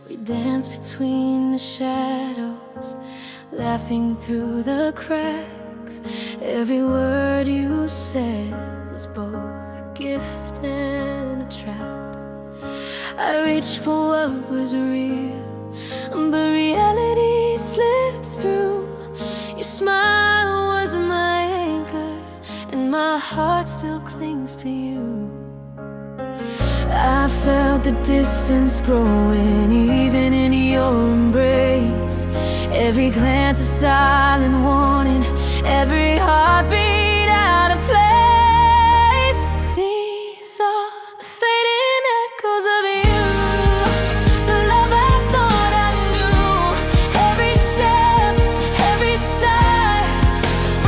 We danced between the shadows, laughing through the cracks. Every word you said was both a gift and a trap. I reached for what was real, but reality slipped through. Your smile was my anchor, and my heart still clings to you. I felt the distance growing, even in your embrace. Every glance a silent warning, every heartbeat out of place. These are the fading echoes of you, the love I thought I knew. Every step, every sigh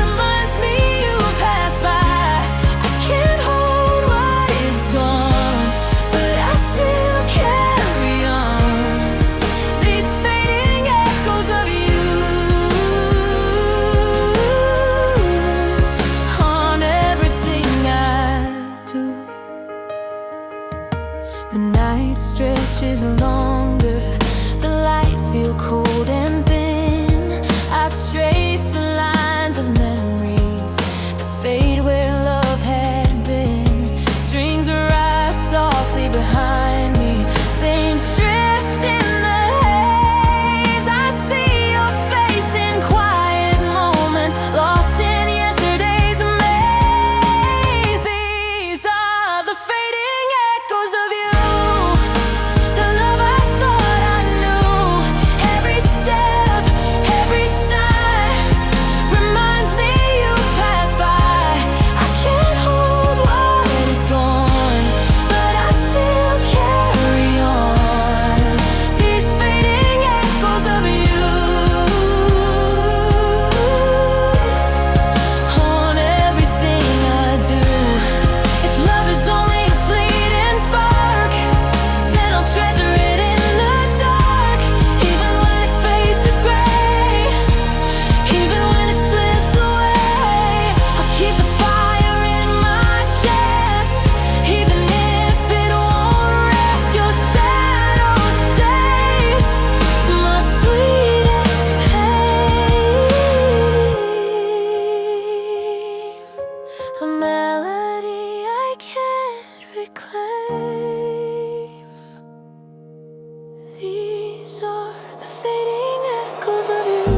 reminds me you passed by. I can't hold what is gone, but I still carry on. These fading echoes of you haunt everything I do. The night stretches longer, the lights feel cold and thin. I trace the lines of memories that fade where love had been. Strings rise softly behind me, saints drift in the haze. I see your face in quiet moments, lost in yesterday's maze. These are the fading echoes of you, the love I thought I knew. Every step, every sigh reminds me you passed by. I can't hold what is gone, but I still carry on. These fading echoes of you haunt everything I do. If love is only a fleeting spark, then I'll treasure it in the dark. Even when it fades to gray, even when it slips away, I'll keep the fire in my chest, even if it won't rest. Your shadow stays my sweetest pain, a melody I can't reclaim. These are the fading echoes of you,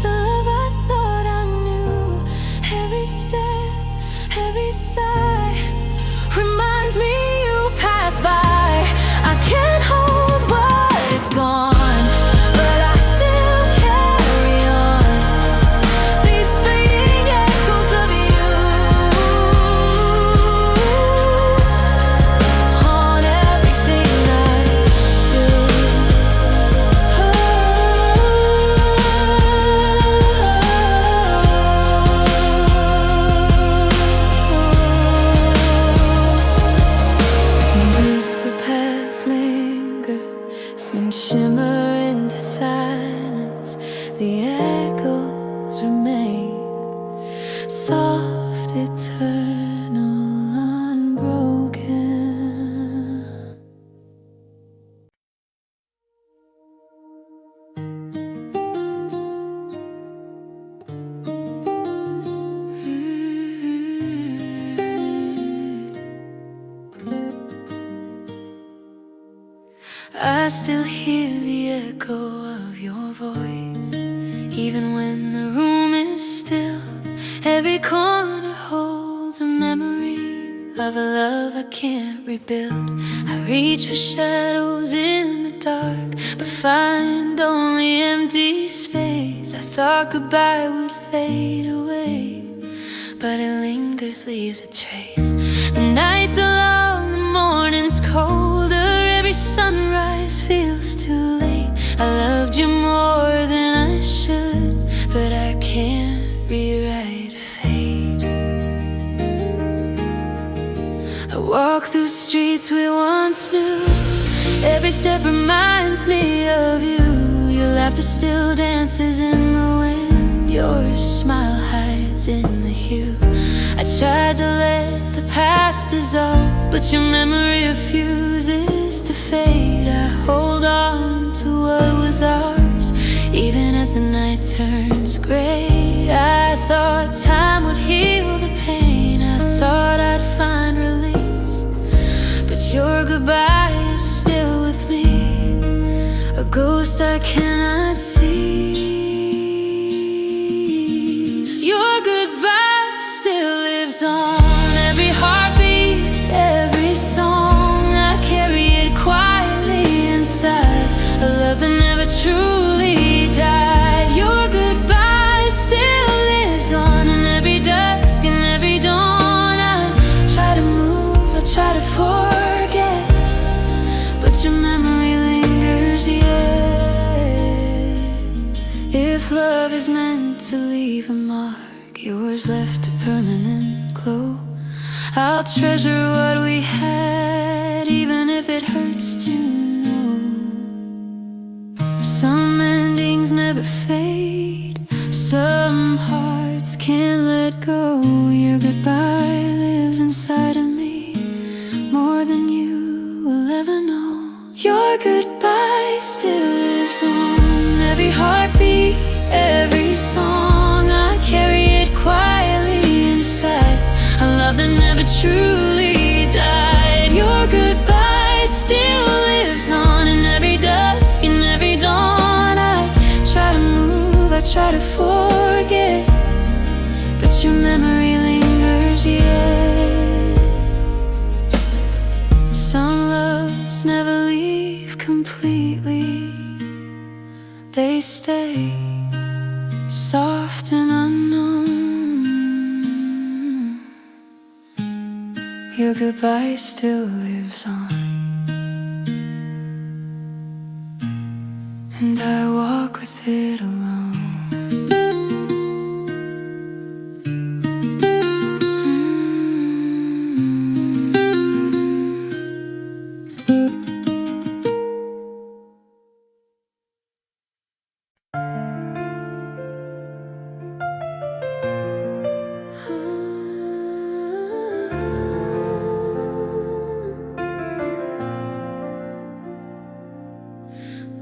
the love I thought I knew. Every step, every sigh reminds me you passed by. I can't hold what is gone, but I still carry on. These fading echoes of you haunt everything I do. Does the past linger, some shimmer into silence? The echoes remain, soft, eternal, unbroken. I still hear the echo of your voice, even when the room is still. Every corner holds a memory of a love I can't rebuild. I reach for shadows in the dark, but find only empty space. I thought goodbye would fade away, but it lingers, leaves a trace. The nights are long, the morning's colder, every sunrise feels too late. I loved you more than I should, but I can't rewrite fate. I walk through streets we once knew, every step reminds me of you. Your laughter still dances in the wind, your smile hides in the hue. I tried to let the past dissolve, but your memory refuses to fade. I hold was ours, even as the night turns gray. I thought time would heal the pain, I thought I'd find release, but your goodbye is still with me, a ghost I cannot see. Your goodbye still lives on, every heartbeat, every song. I carry it quietly inside, a love that never truly died. Your goodbye still lives on, in every dusk and every dawn. I try to move, I try to forget, but your memory lingers yet. If love is meant to leave a mark, yours left a permanent glow. I'll treasure what we had, even if it hurts to know. Some endings never fade, some hearts can't let go. Your goodbye lives inside of me, more than you will ever know. Your goodbye still lives on, every heartbeat, every song. I carry it quietly inside, a love that never truly died. Your goodbye still lives on, in every dusk and every dawn. I try to move, I try to forget, but your memory lingers yet. Some loves never leave completely, they stay soft and unknown. Your goodbye still lives on, and I walk with it alone.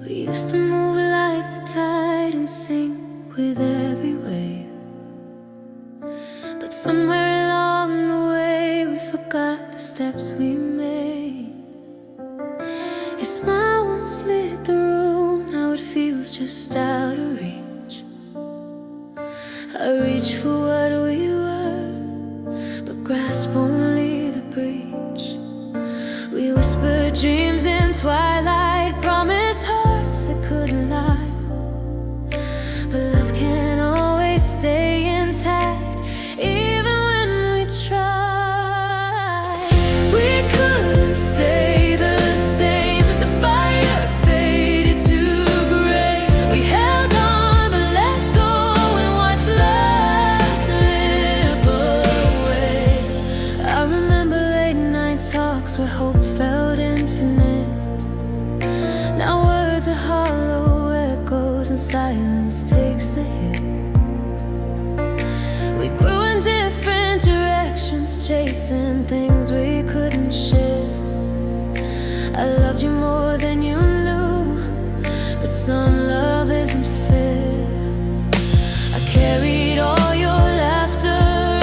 We used to move like the tide and sink with every wave, but somewhere along the way we forgot the steps we made. Your smile once lit the room, now it feels just out of reach. I reach for what we were, but grasp only the breach. We whispered dreams in twilight, promised hearts that couldn't lie, but love can't always stay intact, even when we try. We couldn't stay the same, the fire faded to gray. We held on but let go and watched love slip away. I remember late night talks where hope felt infinite. Now words are hollow echoes and silence takes the hit. We grew in different directions, chasing things we couldn't share. I loved you more than you knew, but some love isn't fair. I carried all your laughter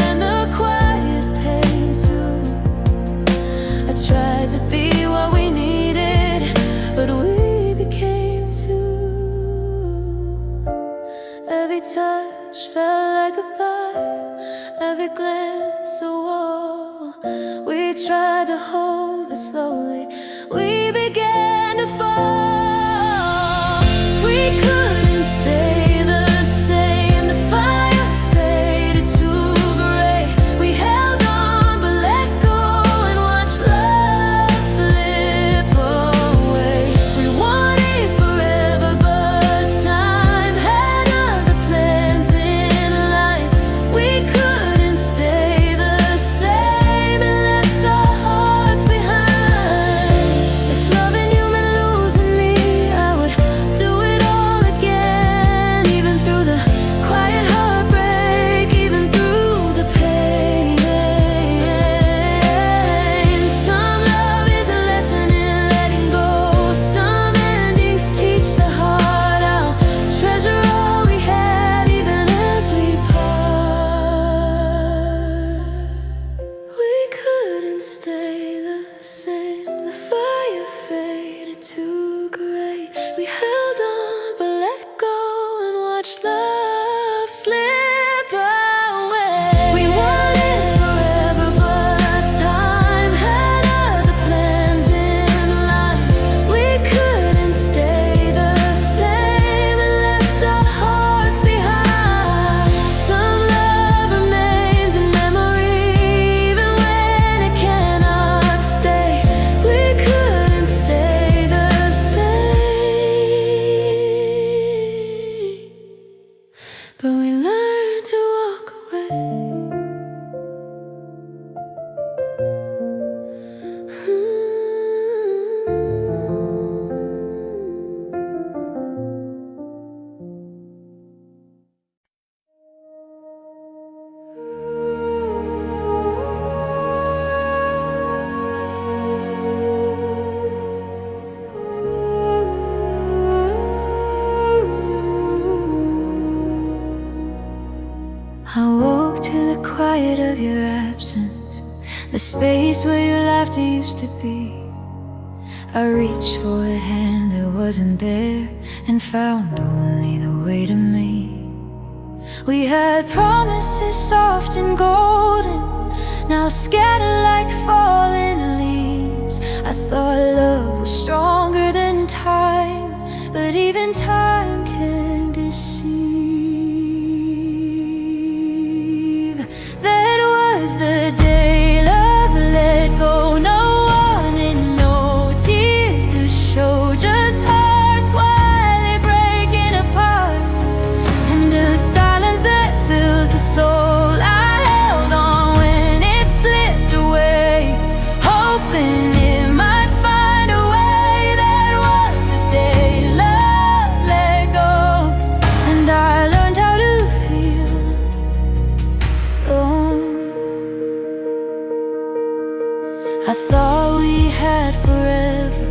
and the quiet pain too. I tried to be what we needed, but we became two. Every touch felt like a goodbye, every glance a wall. We tried to hold, but slowly we began to fall. We held on but let go and watched love slip away. We wanted forever, but time had other plans in line. We couldn't stay the same and left our hearts behind. Some love remains in memory, even when it cannot stay. We couldn't stay the same, but we learned to walk away. I woke to the quiet of your absence, the space where your laughter used to be. I reached for a hand that wasn't there and found only the way to me. We had promises soft and golden, now scattered like fallen leaves. I thought love was stronger than time, but even time can deceive. That was the day love let go. No warning, no tears to show, just hearts quietly breaking apart. And the silence that fills the soul, I held on when it slipped away, hoping it might find a way. That was the day love let go, and I learned how to feel alone. I thought we had forever,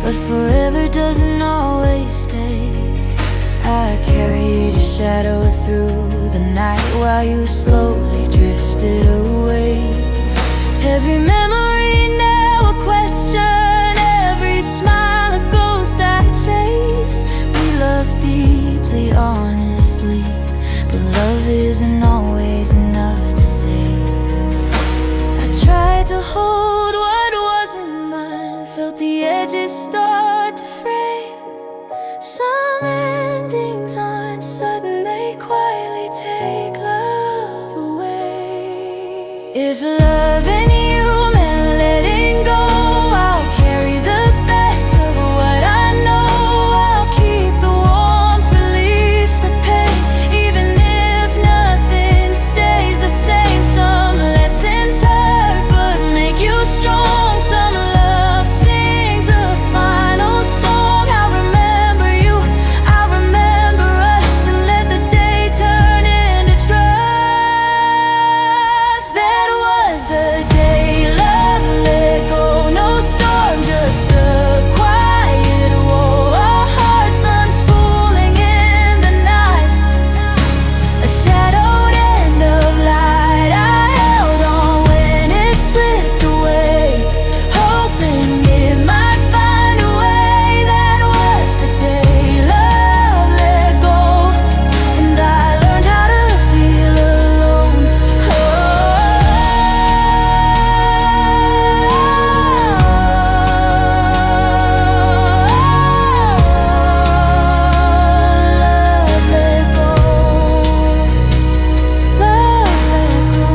but forever doesn't always stay. I carried your shadow through the night while you slowly drifted away. Every memory now a question, every smile a ghost I chase. We loved deeply, honestly, but love isn't always enough to save. I tried to hold what wasn't mine, felt the edges start to fray. Some endings aren't sudden, they quietly take love away. If loving you meant letting go, I'll carry the best of what I know. I'll keep the warmth, release the pain, even if nothing stays the same. Some lessons hurt but make you strong. Some love sings a final song. I'll remember you, I'll remember us, and let the day turn into trust. That was the day love let go. No storm, just a quiet woe. Our hearts unspooling in the night, a shadowed end of light. I held on when it slipped away, hoping it might find a way. That was the day love let go, and I learned how to feel alone. Love let go, love let go.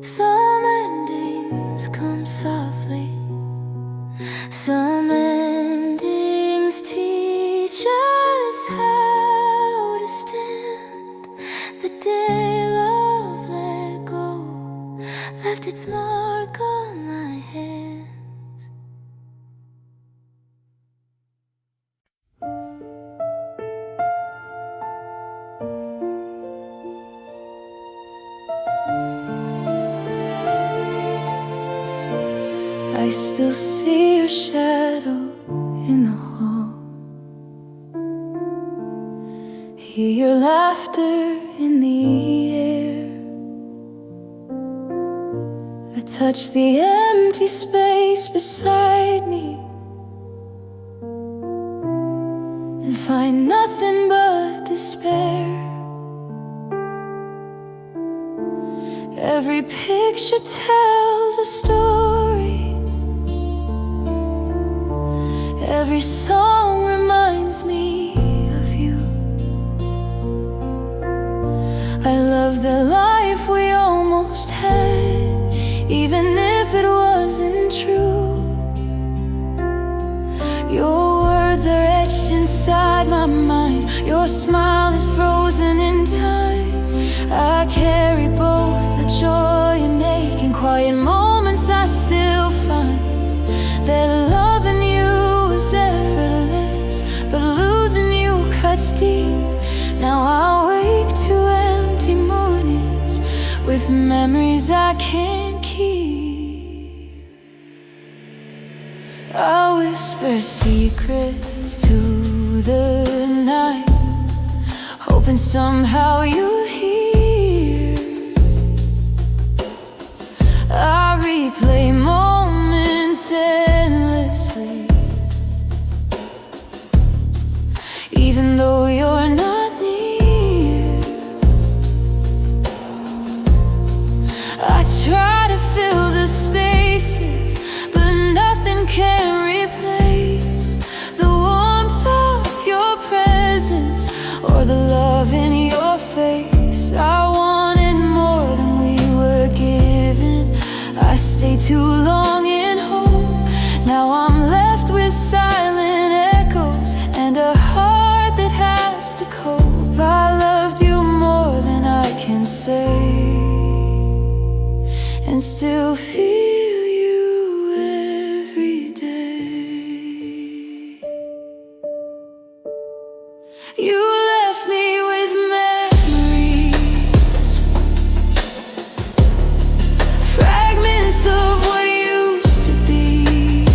Some endings come softly, some endings teach us how to stand. The day love let go left its mark on my hands. I still see your shadow in the hall, hear your laughter in the air. touch the empty space beside me and find nothing but despair. Every picture tells a story, every song reminds me of you. I love the life we almost had, even if it wasn't true. Your words are etched inside my mind, your smile is frozen in time. I carry both the joy and ache. In quiet moments I still find that loving you is effortless, but losing you cuts deep. Now I wake to empty mornings with memories I can't keep. I whisper secrets to the night, hoping somehow you hear. I replay moments endlessly, even though you're not near. I try to fill the spaces, but nothing can replace the warmth of your presence or the love in your face. I wanted more than we were given. I stayed too long in hope. Now I'm left with silent echoes and a heart that has to cope. I loved you more than I can say, and still feel you every day. You left me with memories, fragments of what used to be.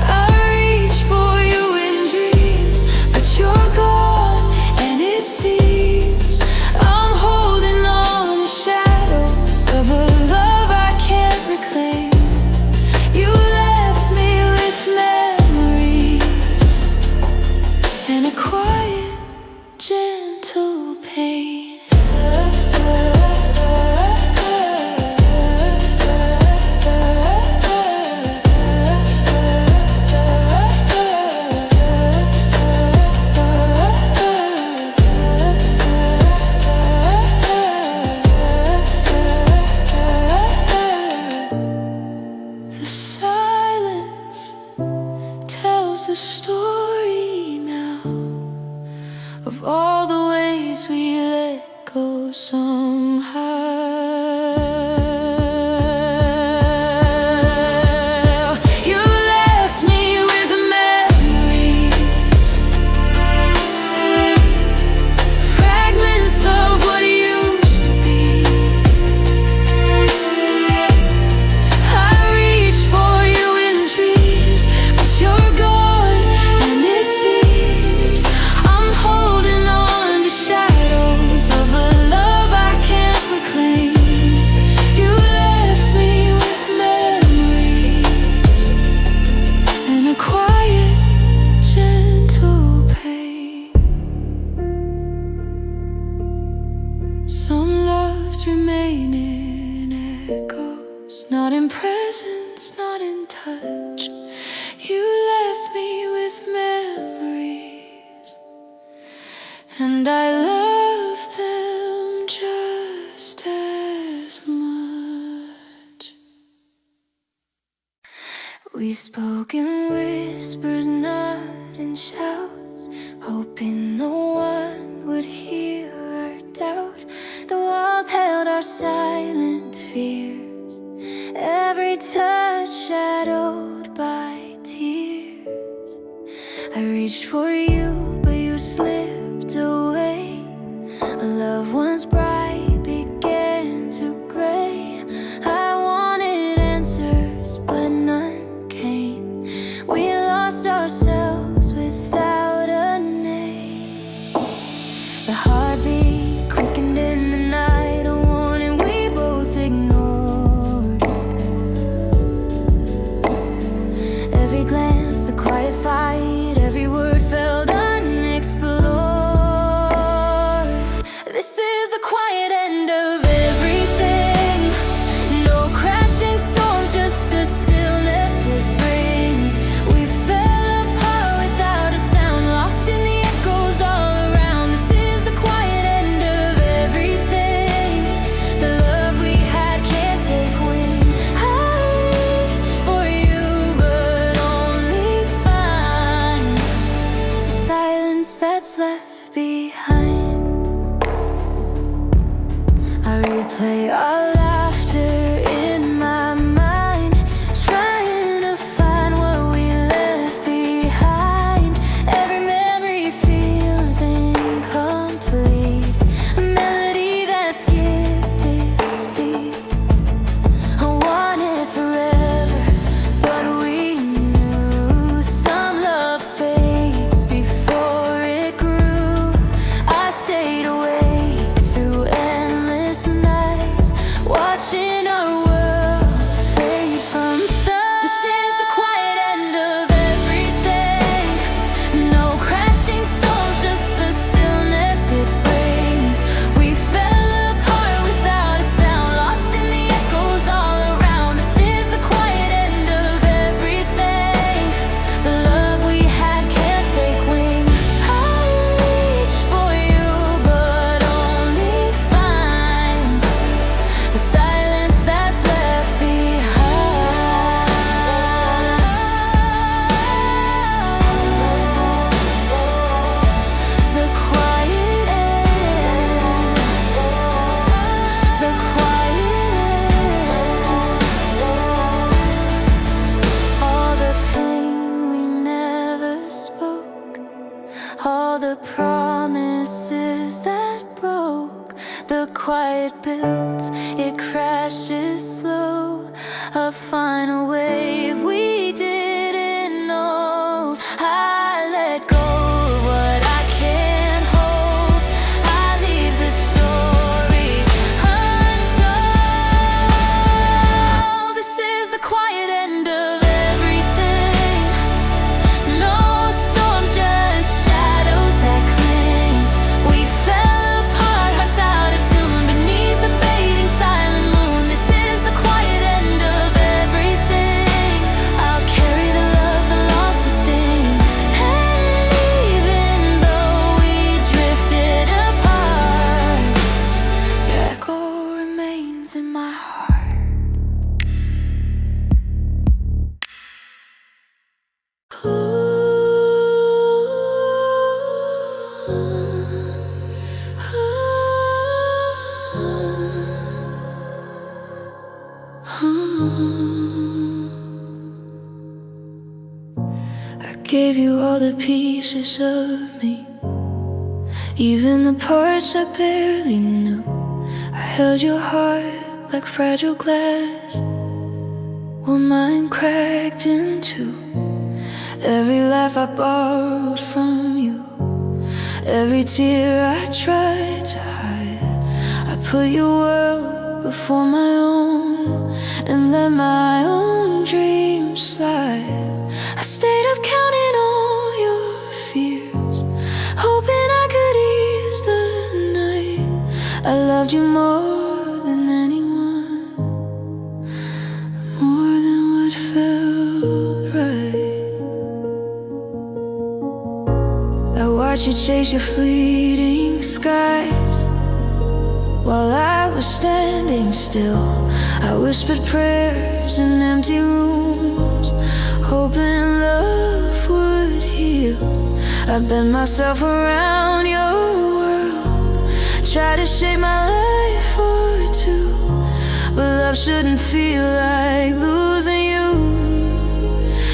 I reach for you in dreams, but you're gone, and it seems I'm holding on to shadows of a love I can't reclaim. You left me with memories and a quiet, gentle pain. The silence tells the story now of all the ways we let go somehow. You left me with memories, fragments of what used to be. I reach for you in dreams, but you're gone, and it seems I'm holding on to shadows of a love I can't reclaim. You left me with memories and a quiet, gentle pain. Some loves remain in echoes, not in presence, not in touch. You left me with memories, and I love them just as much. We spoke in whispers, not in shouts, hoping no one would hear our doubt. The walls held our silent fears, every touch shadowed by tears. I reached for you, but you slipped away. A love once bright began to gray. I wanted answers, but none came. We lost ourselves without a name. The heartbeat quickened in the night, a warning we both replay our laughter in my mind, trying to find what we left behind. Every memory feels incomplete, a melody that skipped its beat. I want it forever, but we knew some love fades before it grew. I stayed awake through endless nights, watching our world fade from sight. This is the quiet end of everything. No crashing storms, just the stillness it brings. We fell apart without a sound, lost in the echoes all around. This is the quiet end of everything. The love we had can't take wing. I reach for you, but only find the silence that's left behind. The quiet end. The quiet end. All the pain we never spoke, all the promises that broke. The quiet builds, it crashes slow, a final wave we didn't know. I let go of what I can't hold. I leave the story untold. This is the quiet end of everything. No storms, just shadows that cling. We fell apart, hearts out of tune, beneath the fading silent moon. This is the quiet end of everything. I'll carry the love that lost the sting. And even though we drifted apart, your echo remains in my heart. I gave you all the pieces of me, even the parts I barely knew. I held your heart like fragile glass, while mine cracked in two. Every laugh I borrowed from you, every tear I tried to hide. I put your world before my own and let my own dreams slide. I stayed up counting all your fears, hoping I could ease the night. I loved you more than anyone, more than what felt right. I watched you chase your fleeting skies while I was standing still. I whispered prayers in empty rooms, hoping love would heal. I bent myself around your world, tried to shape my life for two. But love shouldn't feel like losing you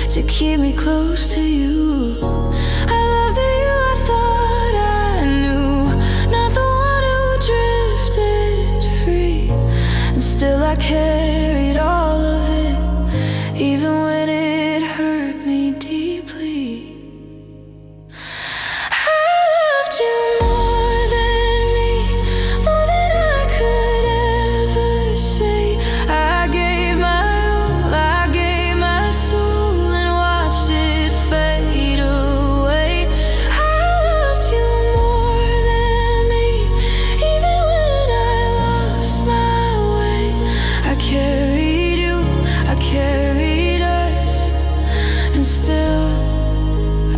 to keep me close to you. I loved you, I thought I knew, not the one who drifted free. And still I carried all of it, even when it hurt me deeply. I loved you more than me, more than I could ever say. I gave my all, I gave my soul, and watched it fade away. I loved you more than me, even when I lost my way. I carried you, I carried us, and still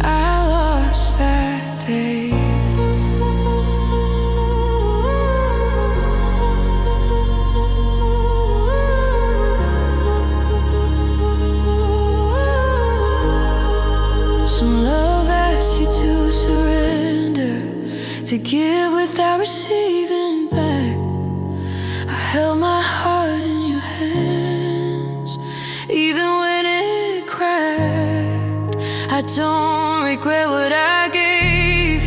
I lost that day. Some love asks you to surrender, to give without receiving back. held my heart in your hands, even when it cracked. I don't regret what I gave,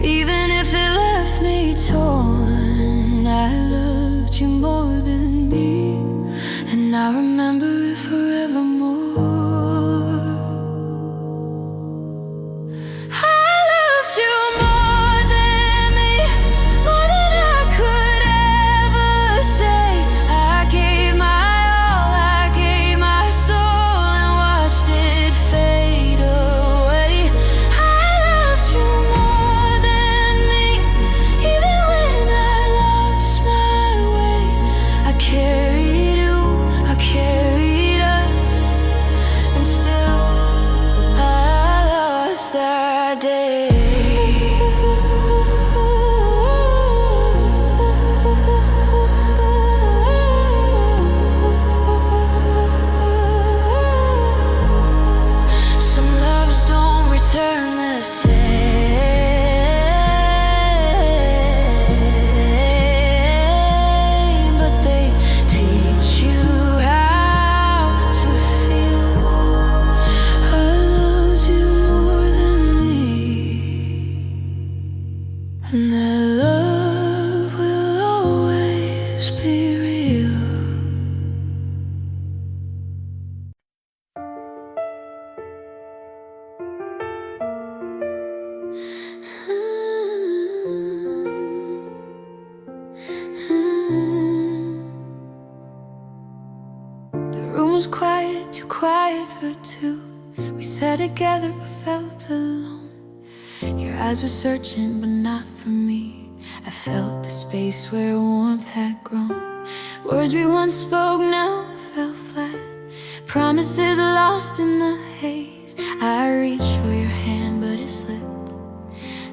even if it left me torn. I loved you more than me, and I remember it forevermore. I loved you more than me, more than I could ever say. I gave my all, I gave my soul, and watched it fade away. I loved you more than me, even when I lost my way. I carried you, I carried us, and still I lost that day. Some loves don't return the same, but they teach you how to feel. I loved you more than me, and that love will always be real. The room was quiet, too quiet for two. We sat together but felt alone. Your eyes were searching but not for me. I felt the space where warmth had grown. Words we once spoke now fell flat, promises lost in the haze. I reached for your hand but it slipped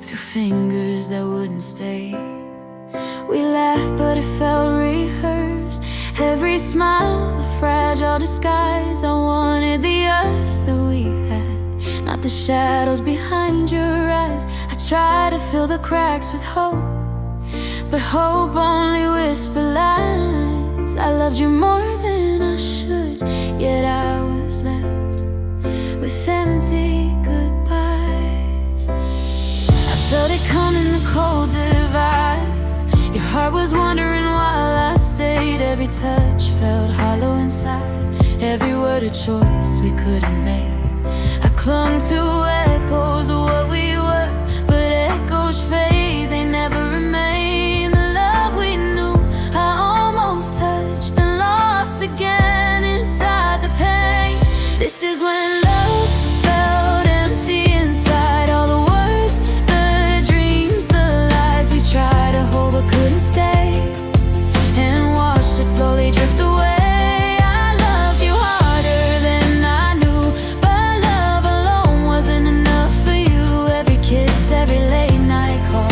through fingers that wouldn't stay. We laughed but it felt rehearsed, every smile a fragile disguise. I wanted the us that we had, not the shadows behind your eyes. I tried to fill the cracks with hope, but hope only whispered lies. I loved you more than I should, yet I was left with empty goodbyes. I felt it coming, the cold divide. Your heart was wondering while I stayed. Every touch felt hollow inside, every word a choice we couldn't make. I clung to echoes of what we were, but echoes fade, they never remain. The love we knew, I almost touched and lost again inside the pain. This is when love felt empty inside. All the words, the dreams, the lies we tried to hold but couldn't stay, and watched it slowly drift away. I loved you harder than I knew, but love alone wasn't enough for you. Every kiss, every late night call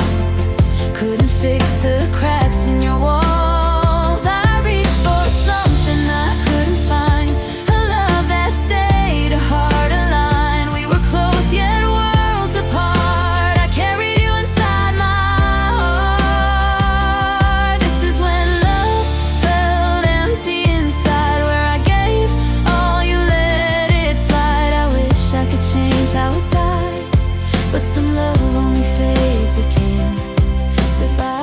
couldn't fix the cracks in your walls. I reached for something I couldn't find, a love that stayed, a heart aligned. We were close yet worlds apart. I carried you inside my heart. This is when love felt empty inside, where I gave all, you let it slide. I wish I could change how it died, but some love only fades, it can't survive.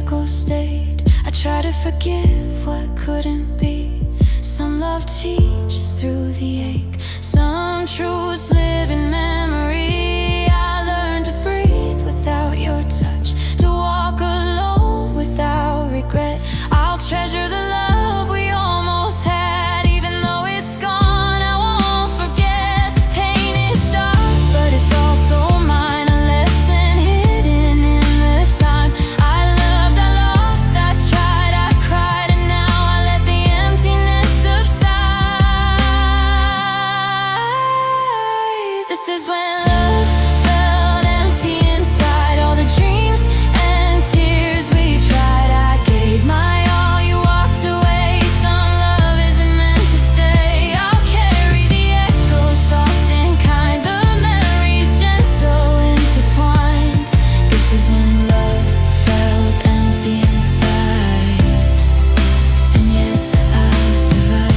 echo stayed. I try to forgive what couldn't be. Some love teaches through the ache. Some truths live in memory. I learned to breathe without your touch, to walk alone without regret. I'll treasure the love we almost had, even though it's gone. I won't forget. The pain is sharp, but it's also mine. A lesson hidden in the time. I loved, I lost, I tried, I cried, and now I let the emptiness subside. This is when love felt empty inside. All the dreams and tears we tried, I gave my all, you walked away. Some love isn't meant to stay. I'll carry the echo, soft and kind, the memories gentle intertwined. This is when love felt empty inside, and yet I survived.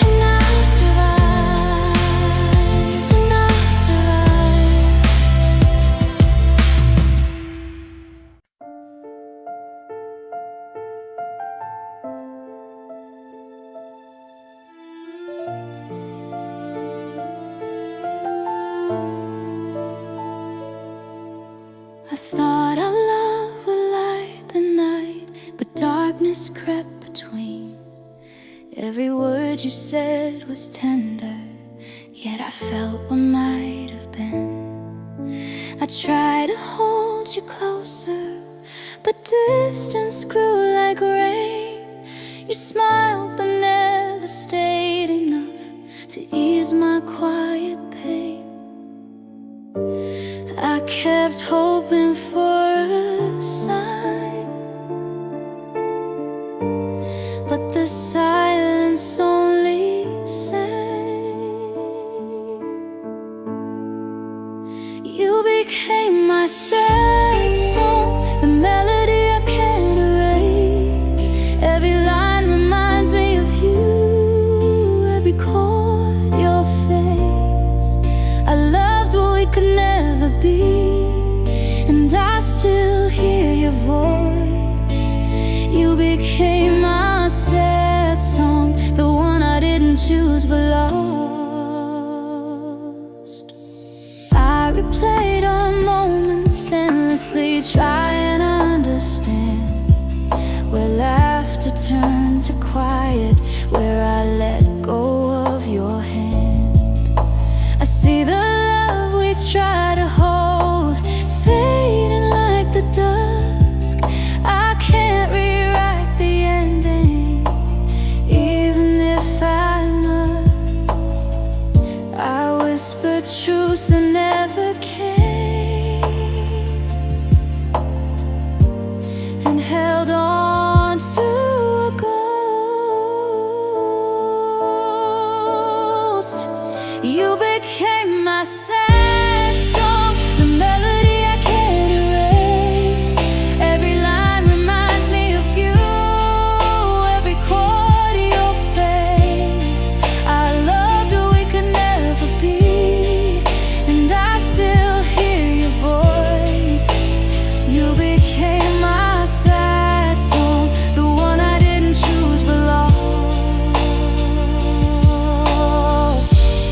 And I survived, and I survived. I thought our love would light the night, but darkness crept between. Every word you said was tender, yet I felt what might have been. I tried to hold you closer, but distance grew like rain. You smiled but never stayed enough to ease my quiet pain. I kept hoping for a sign, but the silence only sang. You became my sad song, the melody I can't erase. Every line reminds me of you, every chord your face. I loved what we could never be, and I still hear your voice. You became my sad song, the one I didn't choose but lost. I replayed our moments endlessly, trying to understand where laughter turned to quiet, where I let go of your hand. I see the love we try to hold fading like the dusk. I can't rewrite the ending, even if I must. I whispered truths that never came, and held on to a ghost. You became my sad song, the melody I can't erase. Every line reminds me of you, every chord your face. I loved what we could never be, and I still hear your voice. You became my sad song, the one I didn't choose but lost.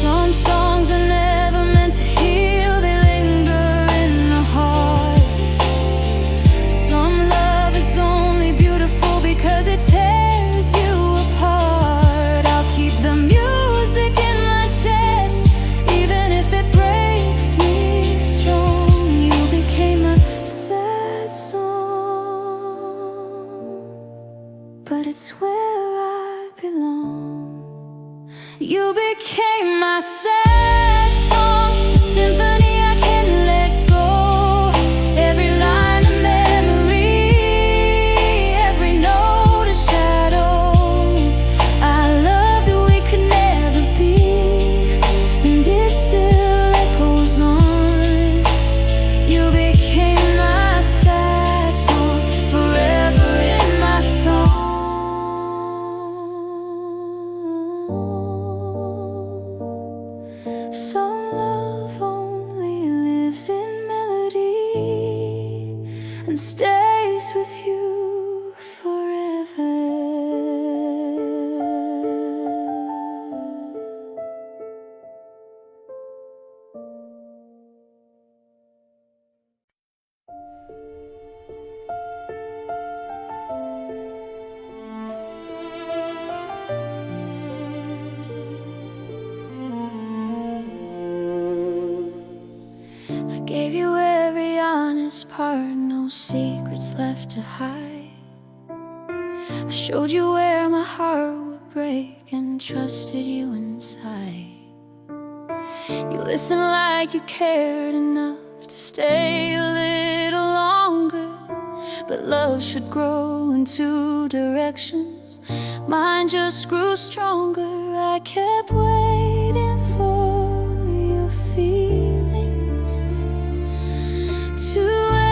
Some songs are never meant to heal, they linger in the heart. Some love is only beautiful because it tears you apart. I'll keep the music in my chest, even if it breaks me strong. You became a sad song, but it's where I belong. You became my sad song, a symphony I can't let go. Every line a memory, every note a shadow. I loved what we could never be, and it still echoes on. You became my sad song, forever in my song. apart, no secrets left to hide. I showed you where my heart would break and trusted you inside. You listened like you cared enough to stay a little longer. But love should grow in two directions. Mine just grew stronger. I kept waiting for your feelings to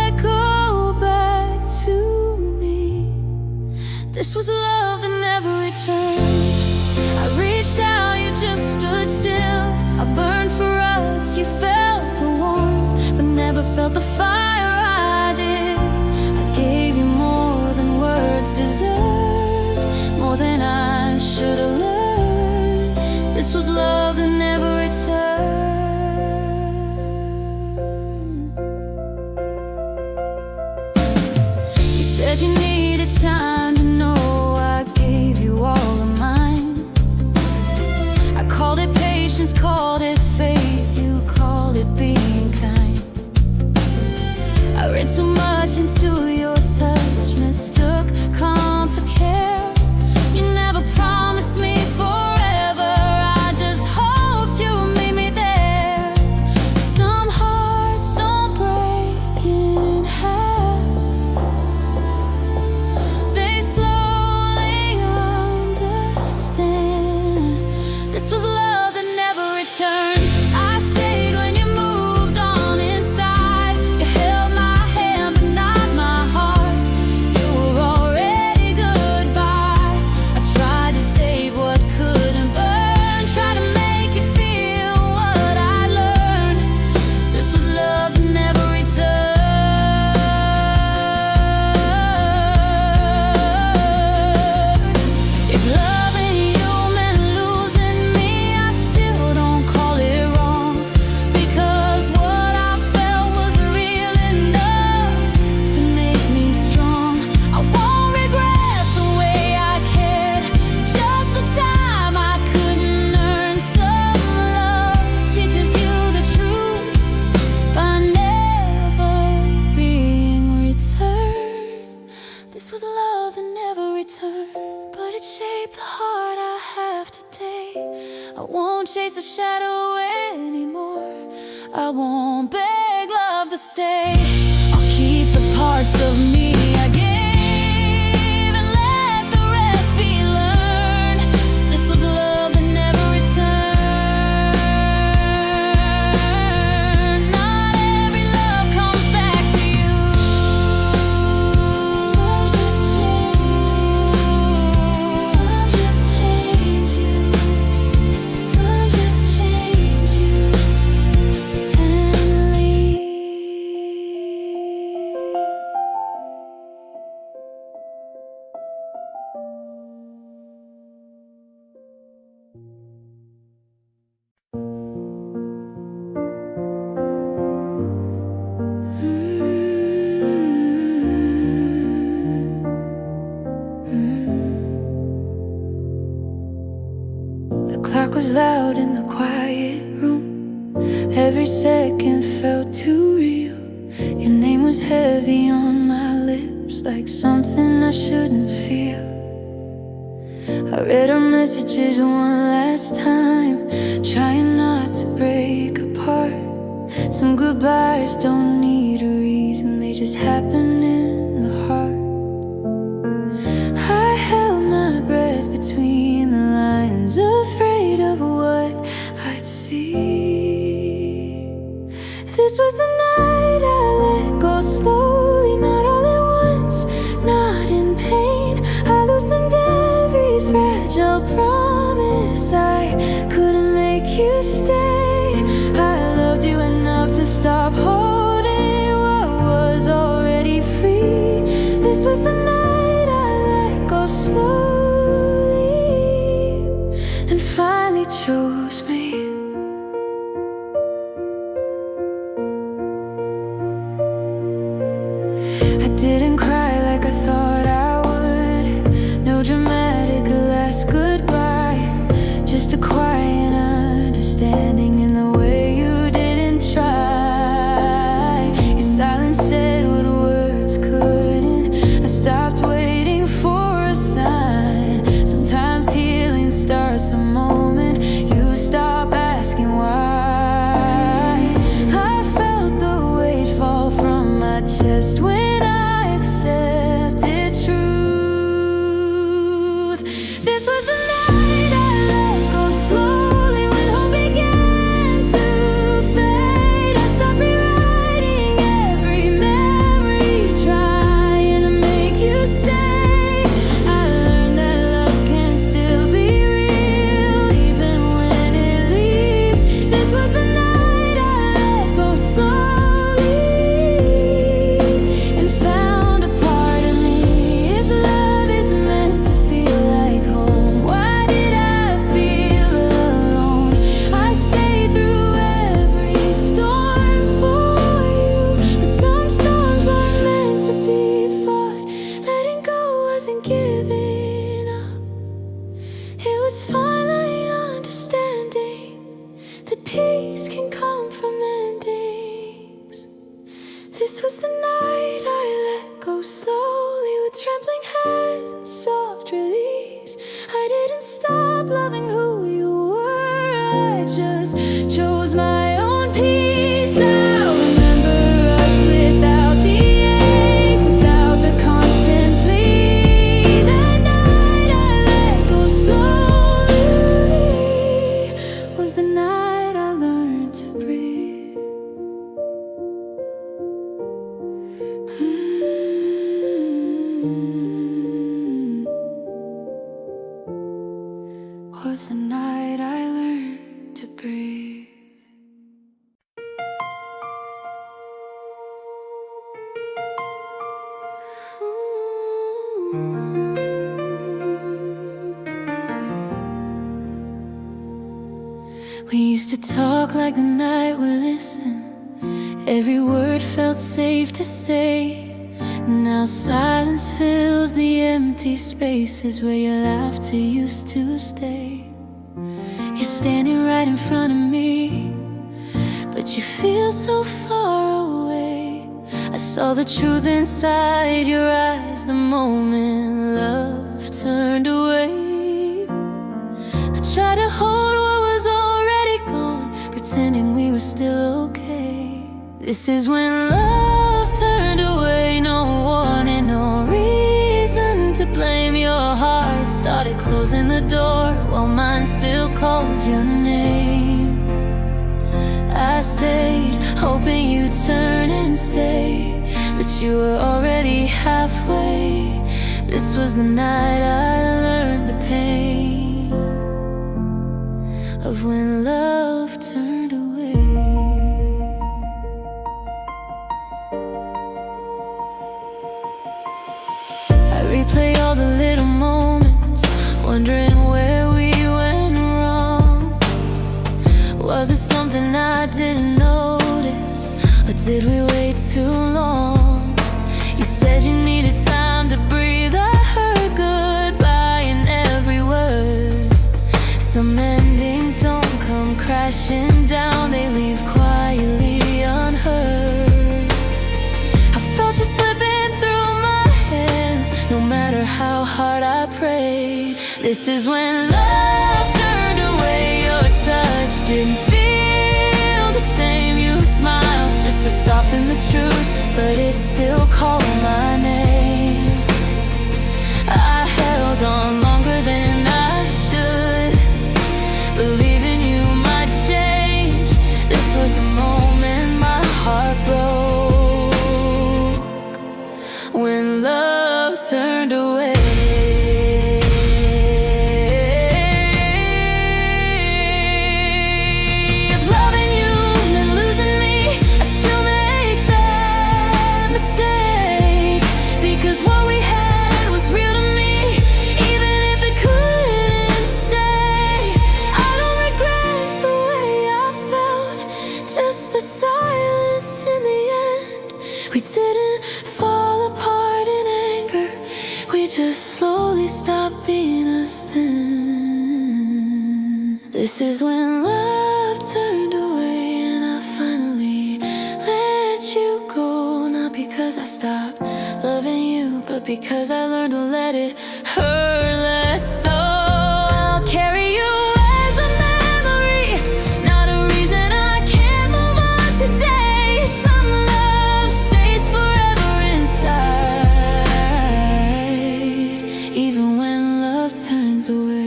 echo back to me. This was love that never returned. I reached out, you just stood still. I burned for us, you felt the warmth, but never felt the fire I did. I gave you more than words deserved, more than I should have learned. This was love that never returned. You said you needed time to know I gave you all of mine. I called it patience, called it faith, you called it being kind. I read too much into your touch, mistook calm for care. You never promised me forever, I just hoped you would meet me there. Some hearts don't break in half, they slowly understand. This was love that never returned. I stayed when you moved on inside. You held my hand but not my heart. You were already goodbye. I tried to save what couldn't burn, tried to make you feel what I learned. This was love that never returned. If loving you meant losing me, I still don't call it wrong, because what I felt was real enough to make me strong. I won't regret the way I cared, just the time I couldn't earn. Some love teaches you the truth by never being returned. This was love that never returned, but it shaped the heart I have today. I won't chase a shadow anymore, I won't beg love to stay. I'll keep the parts of me I gave and let the rest be learned. This was love that never returned. Not every love comes back to you. Some just change you, some just change you, some just change you and leave. The clock was loud in the quiet room. Every second felt too real. Your name was heavy on my lips, like something I shouldn't feel. I read our messages one last time, trying not to break apart. Some goodbyes don't need a reason, they just happen in the heart. I held my breath between the lines, afraid of what I'd see. This was the night I let go slowly, not all at once, not in pain. I loosened every fragile promise. I couldn't make you stay. I loved you enough to stop holding what was already free. This was the night I let go slowly and finally chose me. I didn't cry like I thought I would. No dramatic last goodbye, just a quiet understanding in the way you didn't try. Your silence said I just chose my own peace. I'll remember us without the ache, without the constant plea. That night I let go slowly was the night I learned to breathe. Was the night I learned to breathe. We used to talk like the night would listen. Every word felt safe to say. Now silence fills the empty spaces where your laughter used to stay. You're standing right in front of me, but you feel so far away. I saw the truth inside your eyes the moment love turned away. I tried to hold what was already gone, pretending we were still okay. This is when love turned away. No warning, no reason to blame. Your heart started closing the door while mine still called your name. I stayed, hoping you'd turn and stay, but you were already halfway. This was the night I learned the pain of when love turned away. Replay all the little moments, wondering where we went wrong. Was it something I didn't notice, or did we wait too long? You said you needed time to breathe. I heard goodbye in every word. Some endings don't come crashing down, they leave quietly unheard. I felt you slipping through my hands, no matter how hard I prayed. This is when love turned away. Your touch didn't feel the same. You smiled just to soften the truth, but it still called my name. I held on longer than I should, believing you might change. This was the moment my heart broke, when love turned away. If loving you meant losing me, I'd still make that mistake, because what we had was real to me, even if it couldn't stay. I don't regret the way I felt, just the silence in the end. We didn't fall apart in anger, we just slowly stopped being us then. This is when love turned away, and I finally let you go. Not because I stopped loving you, but because I learned to let it hurt less. So I'll carry you as a memory, not a reason I can't move on today. Some love stays forever inside, even when love turns away.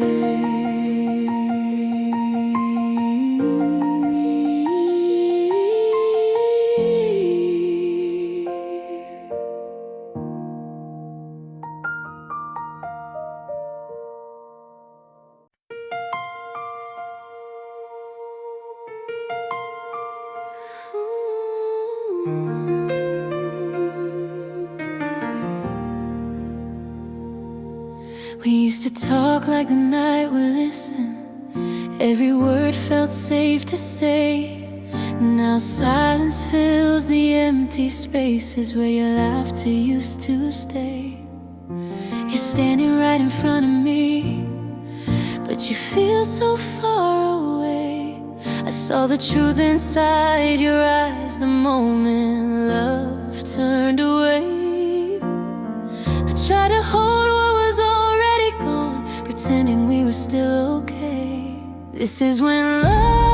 We used to talk like the night would listen. Every word felt safe to say. Now silence fills the empty spaces where your laughter used to stay. You're standing right in front of me, but you feel so far away. I saw the truth inside your eyes the moment love turned away. I tried to hold what was already gone, pretending we were still okay. This is when love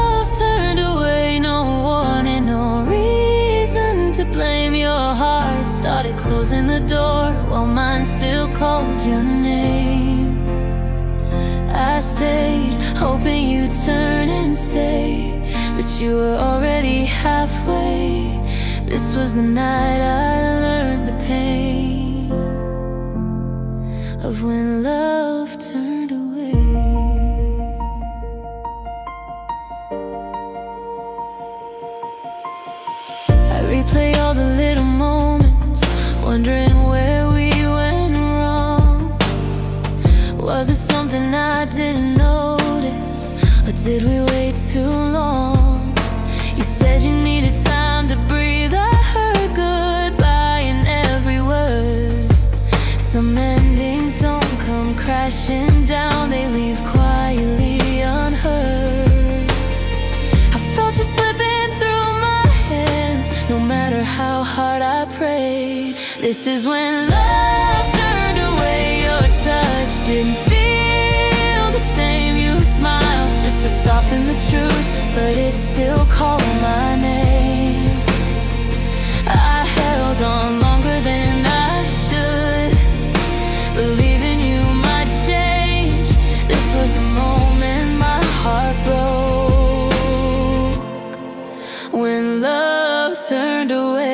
the door while mine still calls your name. I stayed, hoping you'd turn and stay, but you were already halfway. This was the night I learned the pain of when love turned away. I replay all the little moments, wondering where we went wrong. Was it something I didn't notice, or did we wait too long? You said you needed time to breathe. I heard goodbye in every word. Some endings don't come crashing down, they leave quietly unheard. I felt you slipping through my hands, no matter how hard I prayed. This is when love turned away. Your touch didn't feel the same. You smiled just to soften the truth, but it still called my name. I held on longer than I should, believing you might change. This was the moment my heart broke, when love turned away.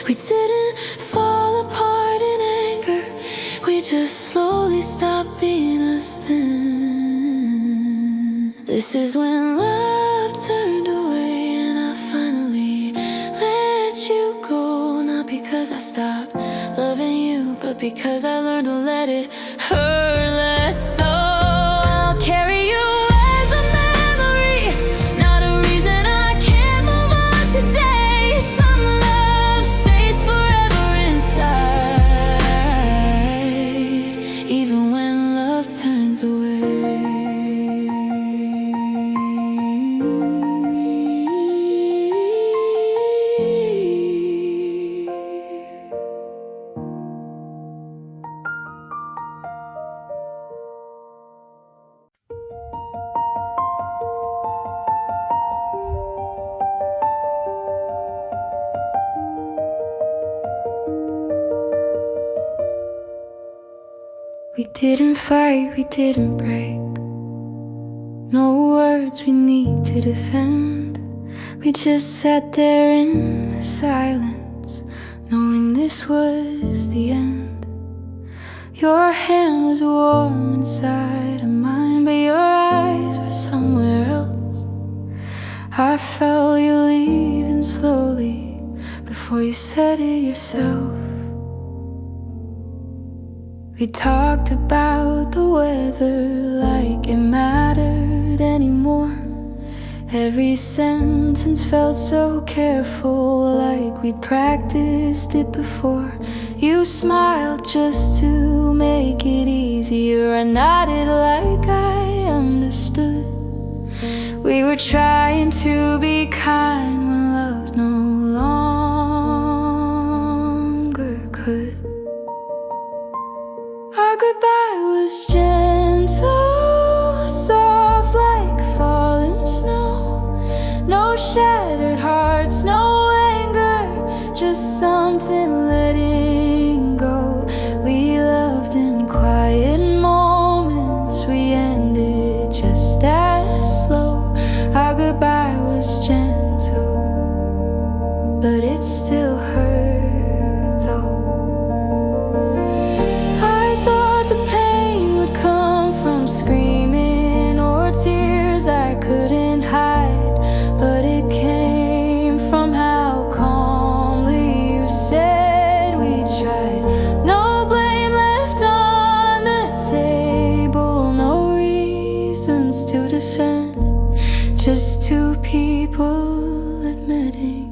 We didn't fall apart in anger, we just slowly stopped being us then. This is when love turned away, and I finally let you go. Not because I stopped loving you, but because I learned to let it hurt less. So I'll carry you as a memory, not a reason I can't move on today. Some love stays forever inside, even when love turns away. We didn't fight, we didn't break. No words we need to defend. We just sat there in the silence, knowing this was the end. Your hand was warm inside of mine, but your eyes were somewhere else. I felt you leaving slowly before you said it yourself. We talked about the weather like it mattered anymore. Every sentence felt so careful, like we'd practiced it before. You smiled just to make it easier. I nodded like I understood. We were trying to be kind when love no longer could. Our goodbye was gentle, soft like falling snow. No shattered hearts, no anger, just something letting go. We loved in quiet moments, we ended just as slow. Our goodbye was gentle, but it still hurt though. Screaming or tears I couldn't hide, but it came from how calmly you said we tried. No blame left on the table, no reasons to defend, just two people admitting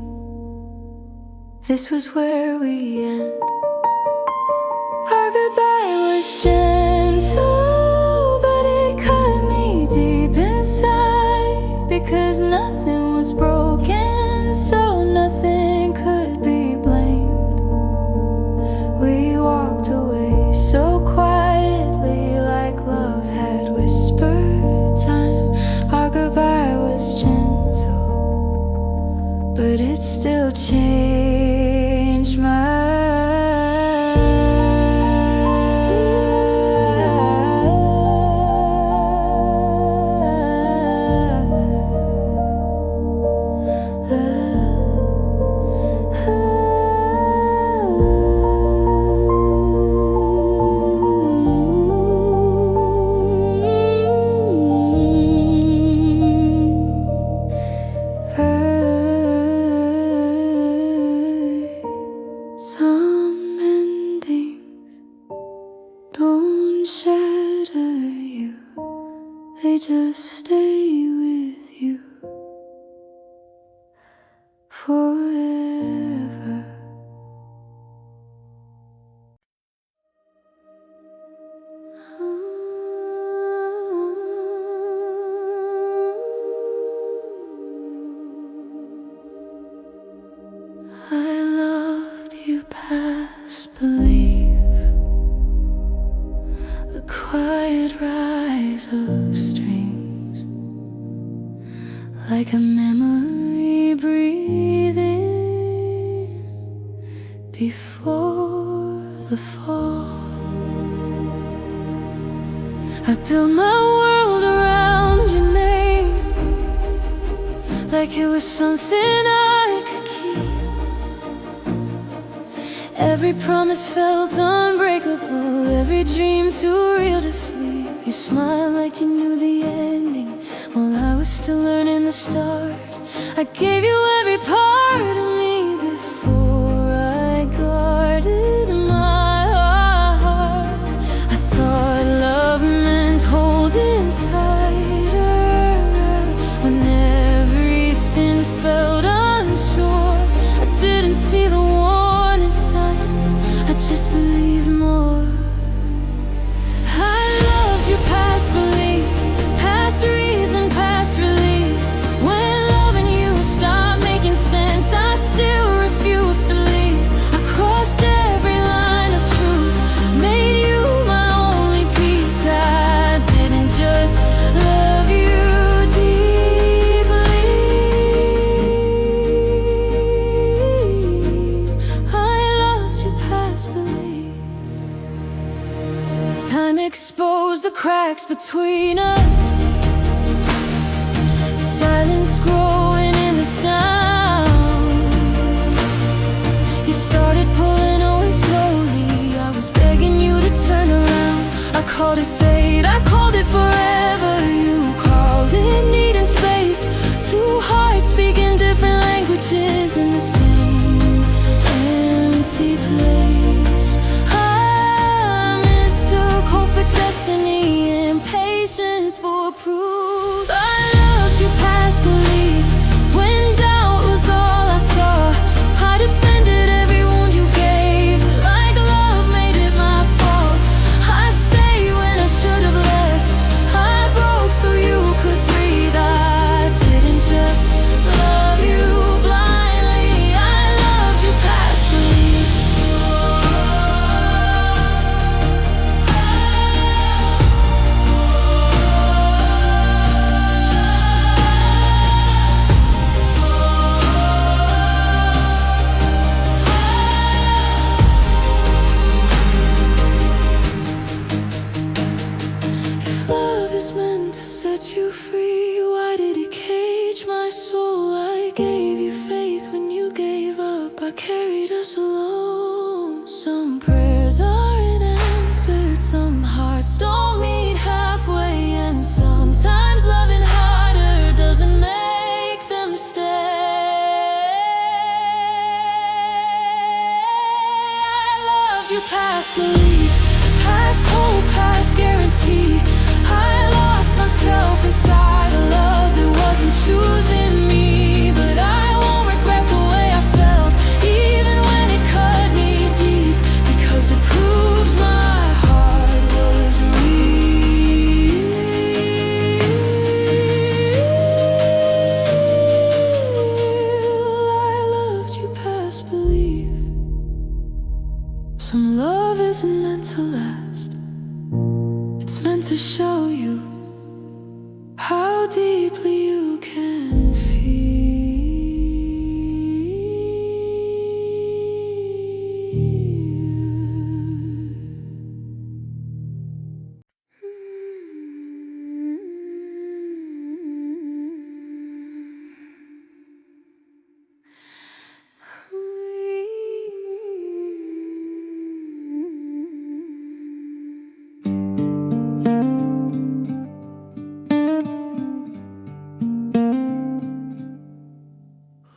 this was where we end. Our goodbye was gentle, but it past believe the quiet rise of strings, like a memory breathing before the fall. I built my world around your name, like it was something I could keep. Every promise felt unbreakable, every dream too real to sleep. You smiled like you knew the ending, while I was still learning the start. I gave you every part of me before I guarded my heart. I thought love meant holding tighter when everything felt unsure. I didn't see the warning signs, I just believed more. I loved you past belief, past reason, past relief. When loving you stopped making sense, I still refused to leave. I crossed every line of truth, made you my only peace. I didn't just love you deeply, I loved you past belief. Time exposed the cracks between us, silence growing in the sound. You started pulling away slowly, I was begging you to turn around. I called it fate, I called it forever. You called it needing space, two hearts speaking different languages in the same empty place. I mistook hope for destiny, impatience for proof. I loved you past belief, when doubt was all I saw. I defended every wound you gave, like love made it my fault. I stayed when I should have left, I broke so you could breathe. I didn't just love you blindly, I loved you past belief. If love is meant to set you free, why did it cage my soul? I gave you faith when you gave up, I carried us alone. Some prayers aren't answered, some hearts don't meet halfway, and sometimes loving harder doesn't make them stay. I loved you past belief, past hope, past guarantee. I lost myself inside a love that wasn't choosing me, but I won't regret the way I felt, even when it cut me deep, because it proves my heart was real. I loved you past belief. Some love isn't meant to last, it's meant to show you how deeply you can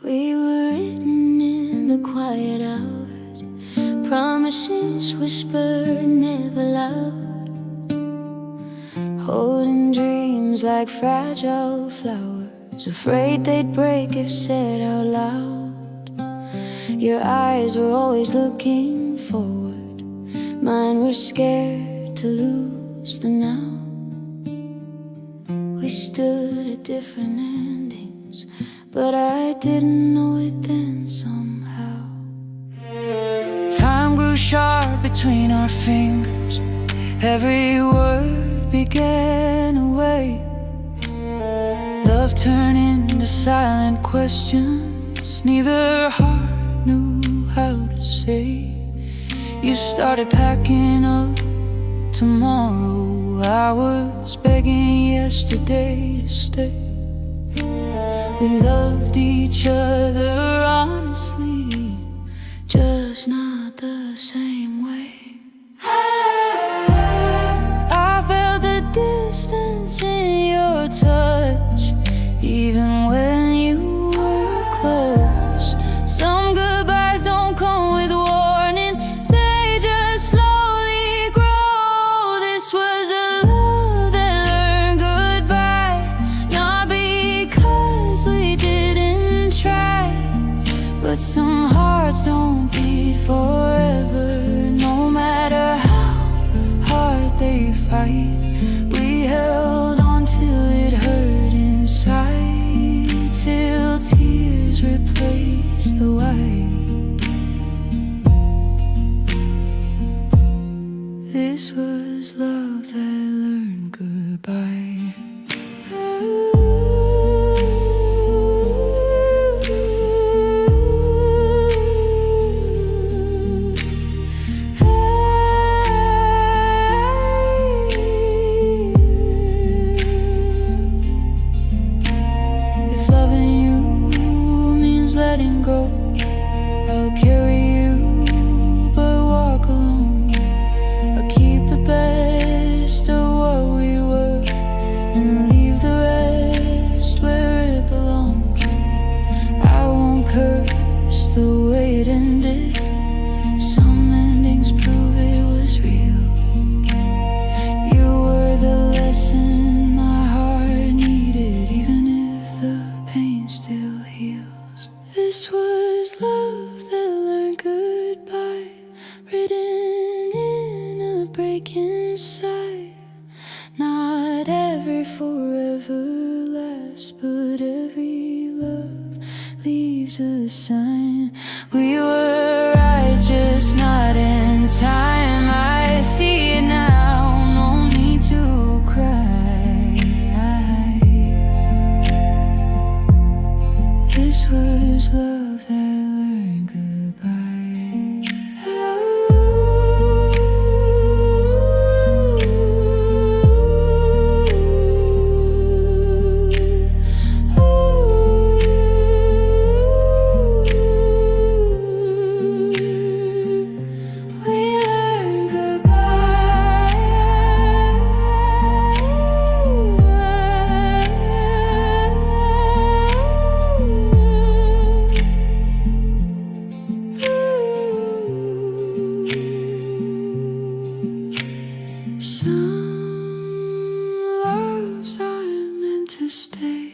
We were written in the quiet hours, promises whispered, never loud, holding dreams like fragile flowers, afraid they'd break if said out loud. Your eyes were always looking forward, mine were scared to lose the now. We stood at different endings, but I didn't know it then somehow. Time sharp between our fingers. Every word began a way. Love turned into silent questions neither heart knew how to say. You started packing up tomorrow. I was begging yesterday to stay. We loved each other honestly, just not the same way. I felt the distance in your touch, even when you were close. Some goodbyes don't come with warning, they just slowly grow. This was a love that learned goodbye, not because we didn't try, but some hearts don't beat forever, no matter how hard they fight. We held on till it hurt inside, till tears replaced the white. This was love that learned goodbye. If loving you means letting go, I'll carry you but walk alone. I'll keep the best of what we were and leave the rest where it belongs. I won't curse the way it ended, some endings prove it was real. You were the lesson my heart needed, even if the pain still heals. This was love that learned goodbye, written in a break inside. Not every forever lasts, but every love leaves a sign. We were right, just not in time. I see it now, no need to cry. This was love that learned goodbye. We learned goodbye. Some loves aren't meant to stay,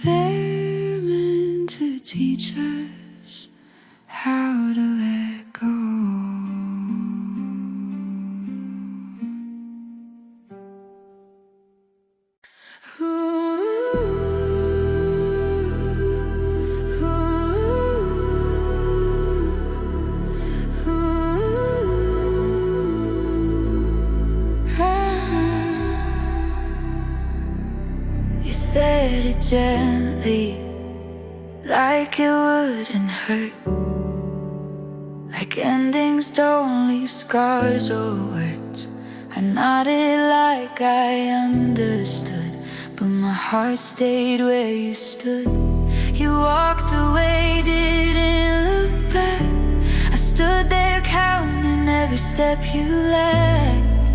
they're meant to teach us how to let go. You said it gently, like it wouldn't hurt, like endings don't leave scars or words. I nodded like I understood, but my heart stayed where you stood. You walked away, didn't look back. I stood there counting every step you left.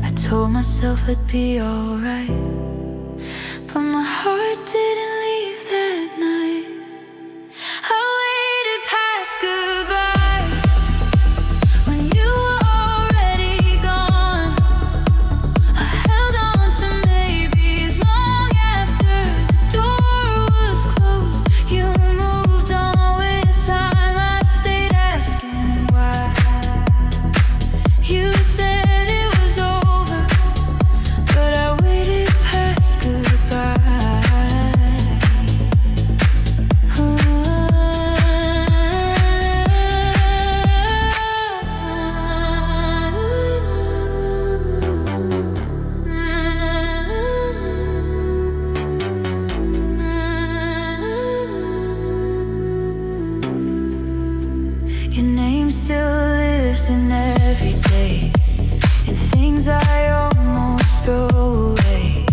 I told myself I'd be alright, but my heart didn't leave that night. I waited past goodbye when you were already gone. I held on to maybes long after the door was closed. You moved on with time, I stayed asking why. You said it was over, but I waited past goodbye. every day, and things I almost throw away.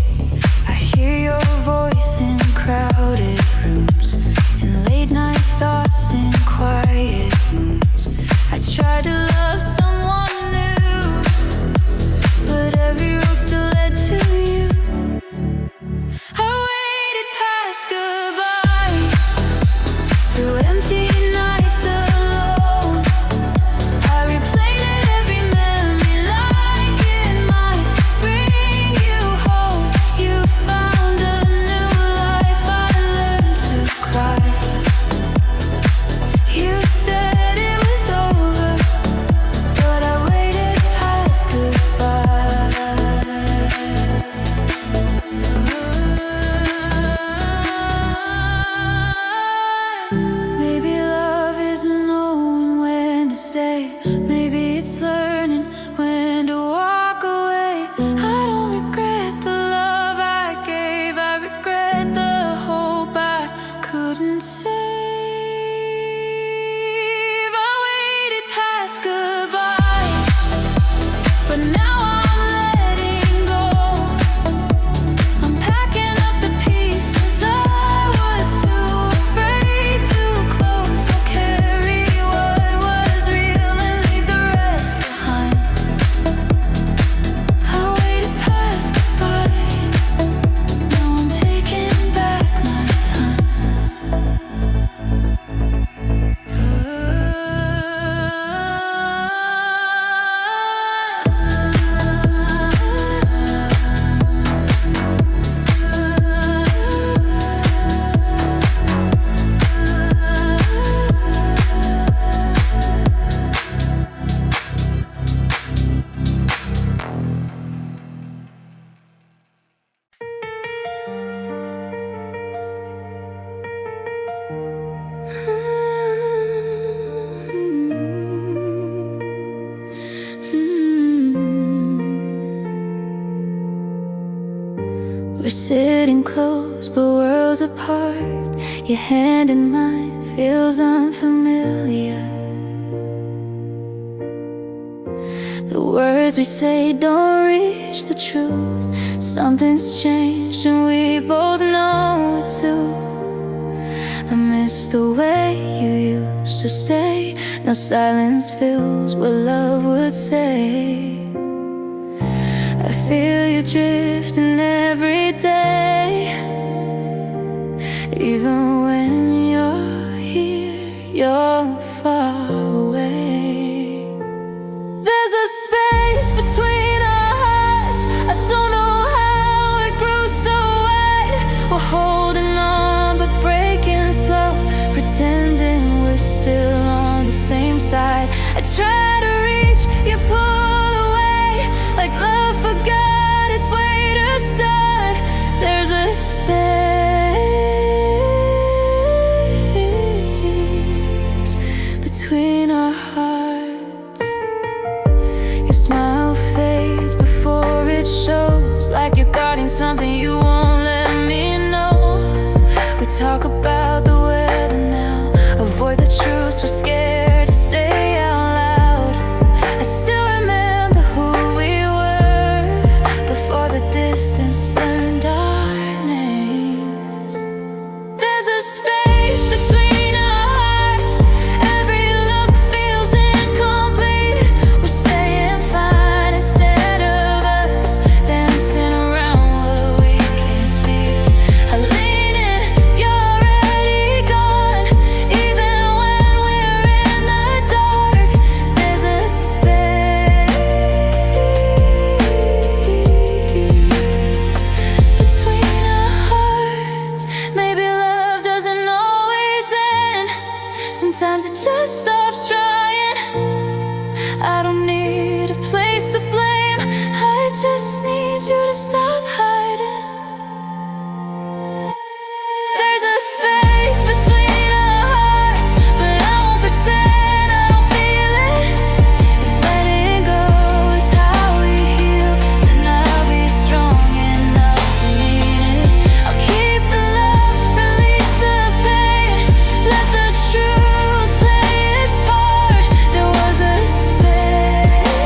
I hear your voice in crowded rooms, and late night thoughts in quiet moods. I try to love someone new, but every road still led to you. I waited past goodbye, through empty nights alone. I replayed every memory like it might bring you home. You found a new life, I learned to cry. You said it was over, but I waited past goodbye. Maybe love isn't knowing when to stay. Maybe it's learning when to walk away. I don't regret the love I gave, I regret the hope I couldn't save. I waited past goodbye, but now I'm letting go. I'm packing up the pieces I was too afraid to close. I'll carry what was real and leave the rest behind. I waited past goodbye, now I'm taking back my time. We're sitting close but worlds apart. Your hand in mine feels unfamiliar. The words we say don't reach the truth. Something's changed and we both know it too. I miss the way you used to stay. Now silence fills what love would say. I feel you drifting every day. Even when you're here, you're far away. There's a space between our hearts. I don't know how it grew so wide. We're holding on but breaking slow, pretending we're still on the same side. I try to reach, you pull away, like love forgot its way to start. There's a space between our hearts. Your smile fades before it shows, like you're guarding something you won't let me know. We talk about the weather now, avoid the truths we're scared to say out loud. I still remember who we were before the distance learned our names. There's a space between our hearts. Every look feels incomplete. We're saying fine instead of us dancing around what we can't speak. I lean in, you're already gone. Even when we're in the dark, there's a space between our hearts. Maybe love doesn't always end. Sometimes it just stops trying. I don't need a place to blame, I just need you to stop hiding. There's a space between our hearts, but I won't pretend I don't feel it. If letting go is how we heal, then I'll be strong enough to mean it. I'll keep the love, release the pain, let the truth play its part. There was a space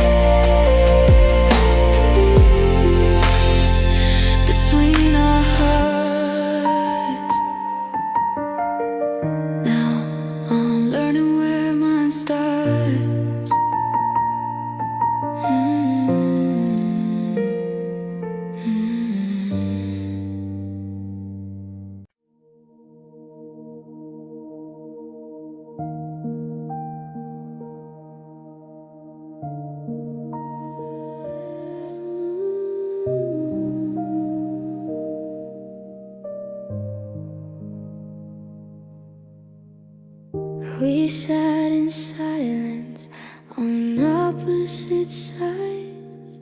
We sat in silence on opposite sides.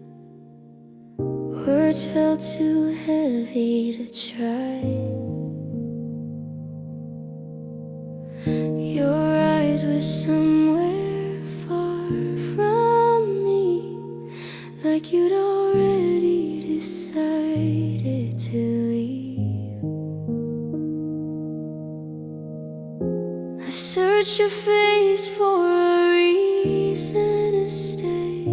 Words felt too heavy to try. Your eyes were somewhere far from me, like you'd already decided to leave. I searched your face for a reason to stay,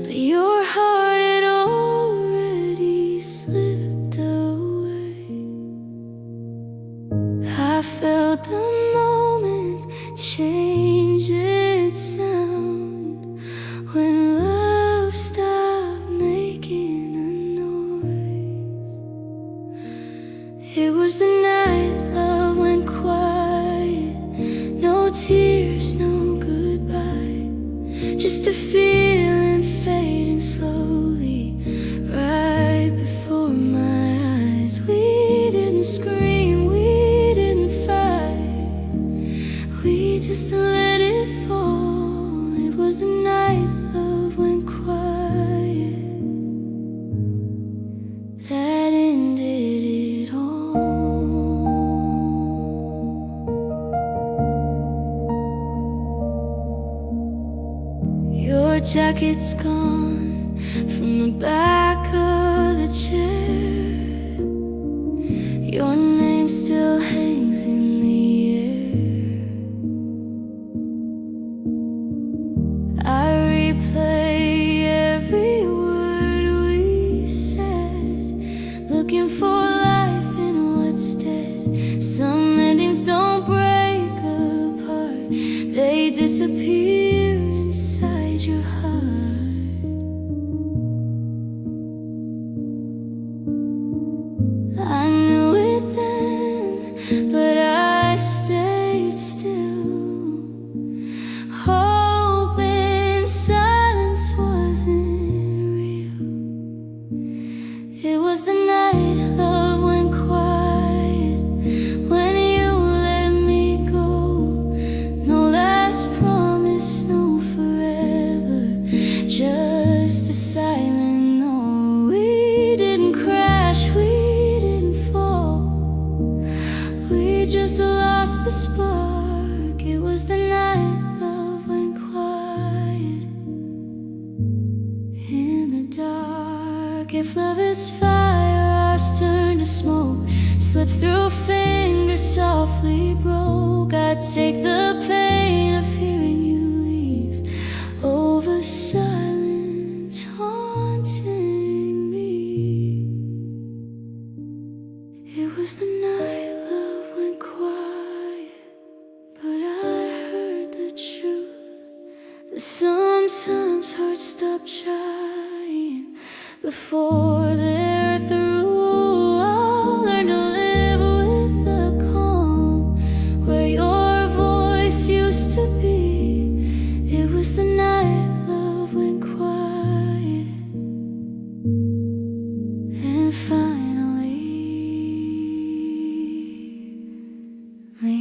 but your heart had already slipped away. I felt the moment change its sound when love stopped making a noise. It was the night love went quiet, no tears, no goodbye, just a feeling fading slowly right before my eyes. We didn't scream, we didn't fight, we just let it fall. It was the night love went quiet that ended it all. Your jacket's gone from the back of the chair. Your name still hangs in the air. I replay every word we said, looking for life in what's dead. Some endings don't break apart, they disappear inside your heart. I knew it then, but I stayed still, hoping silence wasn't real. It was the night love went quiet when you let me go. No last promise, no forever, just a silent no. We didn't crash, we didn't fall, we just lost the spark. It was the night love went quiet in the dark. If love is fire, ours turned to smoke, slipped through fingers, softly broke. I'd take the pain of hearing you leave over silence haunting me. It was the night love went quiet, but I heard the truth, that sometimes hearts stop trying before they're through. I'll learn to live with the calm where your voice used to be. It was the night love went quiet and finally me.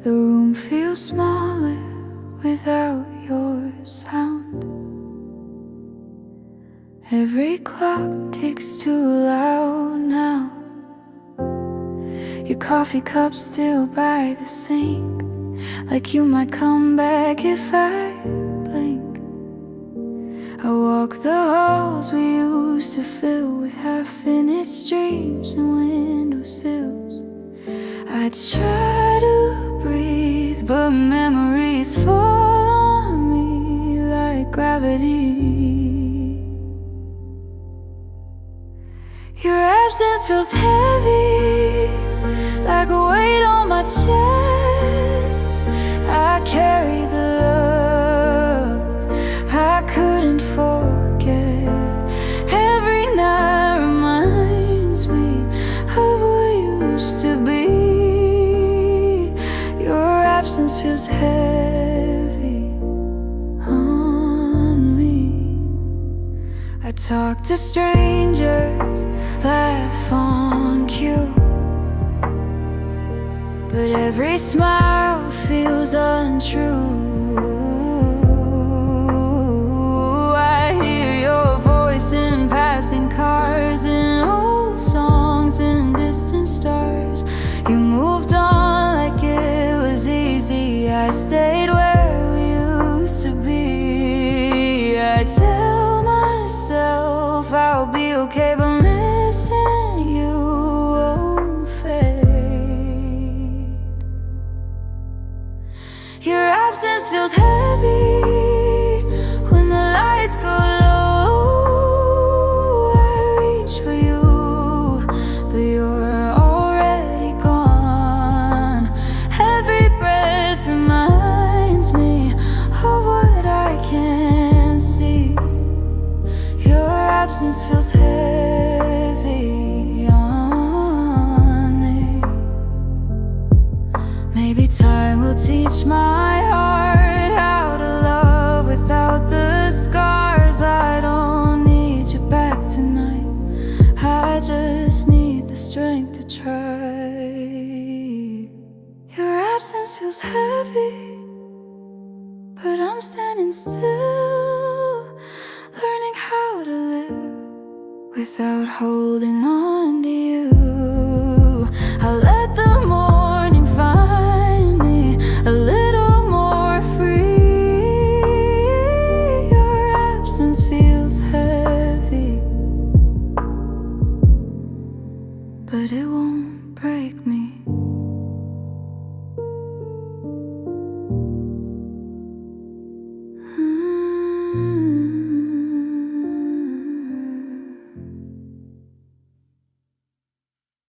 The room feels smaller without your sound. Every clock ticks too loud now. Your coffee cup still by the sink, like you might come back if I blink. I walk the halls we used to fill with half-finished dreams and windowsills. I try to breathe, but memories fall on me like gravity. Your absence feels heavy, like a weight on my chest. I carry the heavy on me. I talk to strangers, laugh on cue, but every smile feels untrue. I hear your voice in passing cars, in old songs and distant stars. You moved on like it was easy. I stayed where we used to be. I tell myself I'll be okay, but missing you won't fade. Your absence feels heavy when the lights go low. I reach for you, but you're already gone. Every breath reminds me of what I can't see. Your absence feels heavy on me. Maybe time will teach my heart how to love without the scars. I don't need you back tonight, I just need the strength to try. Your absence feels heavy, but I'm standing still, learning how to live without holding on